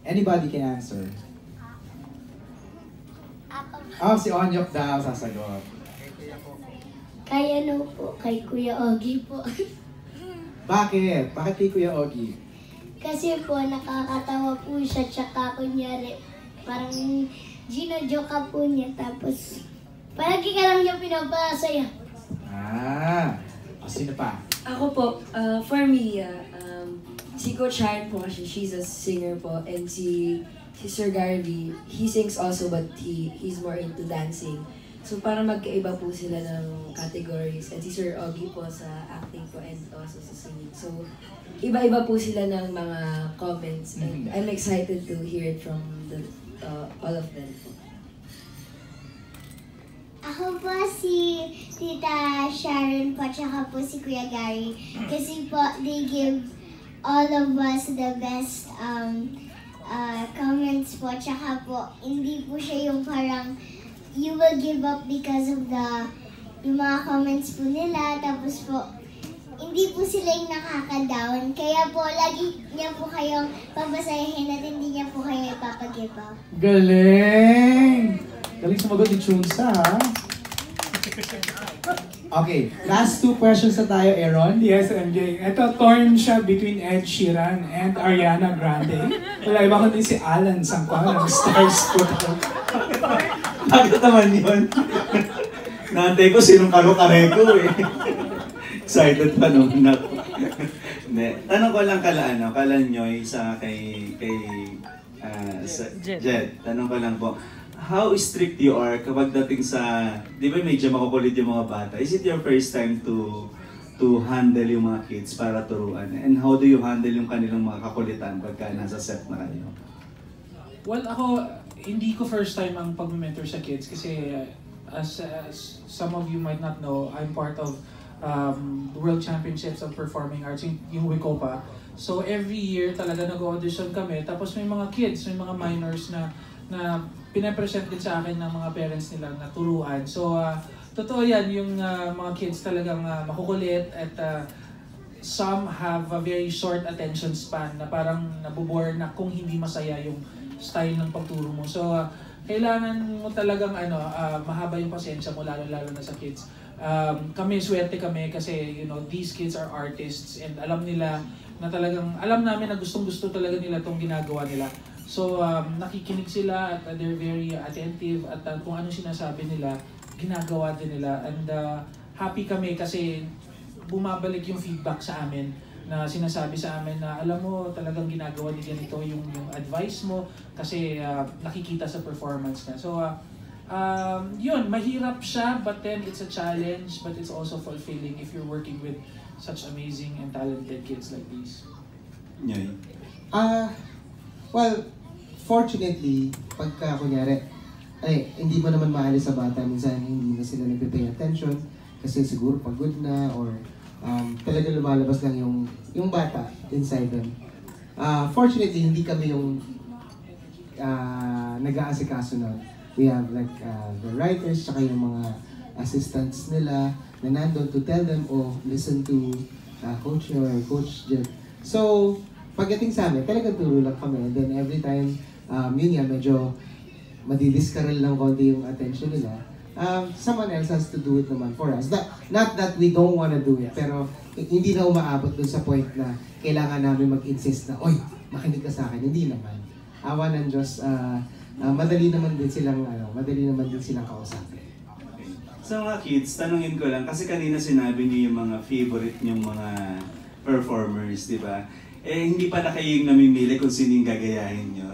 Anybody can answer. Ako. Oh, si Onyok daw sasagot. Kaya no po, kay Kuya Ogie po. Bakit? Bakit kay Kuya Ogie? Kasi po, nakakatawa po siya, tsaka kunyari, parang gino-joke ka po niya, tapos palagi ka lang niya pinapasaya. Ah, sino pa? Ako po, for me, si Coach Ryan po kasi she's a singer po, and si Sir Garvey, he sings also but he's more into dancing. So para magkaiba po sila ng categories, and si Sir Ogie po sa acting po and also sa singing. So iba-iba po sila ng mga comments, and I'm excited to hear it from all of them po. Ako po si Tita Sharon po, tsaka po si Kuya Gary. Kasi po, they give all of us the best comments po. Tsaka po, hindi po siya yung parang you will give up because of yung mga comments po nila. Tapos po, hindi po sila yung nakaka-down. Kaya po, lagi niya po kayong papasayahin at hindi niya po kayo ipapag-give up. Galing! Galing sumagot ni Chunsa, ha? Okay, last two questions na tayo, Aaron. Yes, MJ. Ito, torn siya between Ed Sheeran and Ariana Grande. Wala iba kundi si Alan Sangkwan ng Stars po. Bakit naman yun? Naantay ko sinong karo-kareko eh. Excited pa nung ako. Tanong ko lang kala Nyoy sa Jed. Tanong ko lang po. How strict you are kapag dating sa, di ba medyo makukulit yung mga bata? Is it your first time to handle yung mga kids para turuan? And how do you handle yung kanilang mga kakulitan pagka nasa set na kayo? Well, ako, hindi ko first time ang pag-mentor sa kids kasi as some of you might not know, I'm part of the World Championships of Performing Arts, yung WICOPA. So every year talaga nag-audition kami, tapos may mga kids, may mga minors na pinapresent din sa akin ng mga parents nila na turuan. So, totoo yan, yung mga kids talagang makukulit at some have a very short attention span na parang nabobore na kung hindi masaya yung style ng pagturo mo. So, kailangan mo talagang mahaba yung pasensya mo, lalo-lalo na sa kids. Kami, swerte kami kasi these kids are artists and alam nila na talagang, alam namin na gustong-gusto talaga nila itong ginagawa nila. So, nakikinig sila at they're very attentive at kung ano sinasabi nila, ginagawa din nila. And happy kami kasi bumabalik yung feedback sa amin na sinasabi sa amin na alam mo talagang ginagawa ni ganito yung advice mo kasi nakikita sa performance niya. So, yun, mahirap siya but then it's a challenge but it's also fulfilling if you're working with such amazing and talented kids like these. Nyoy? Well, fortunately, pagka kunyari, hindi mo naman maalis sa bata, minsan hindi na sila nagpe-pay attention kasi siguro pagod na or talaga lumalabas lang yung bata inside them. Fortunately, hindi kami yung nag-aasikaso na. We have like the writers, tsaka yung mga assistants nila na nandun to tell them, listen to Coach or Coach Jeff. So, pagdating sa amin, talagang turo lang kami. And then every time, yun nga, medyo madidiscarrel lang konti yung attention nila. Someone else has to do it naman for us. Not that we don't wanna do it, pero hindi na umaabot dun sa point na kailangan namin mag-insist na, oy, makinig ka sa akin. Hindi naman. Awa ng Diyos, madali naman din silang kausapin. Sa mga kids, tanungin ko lang, kasi kanina sinabi niyo yung mga favorite niyong mga performers, di ba? Hindi pa na kayo yung namimili kung sino yung gagayahin nyo.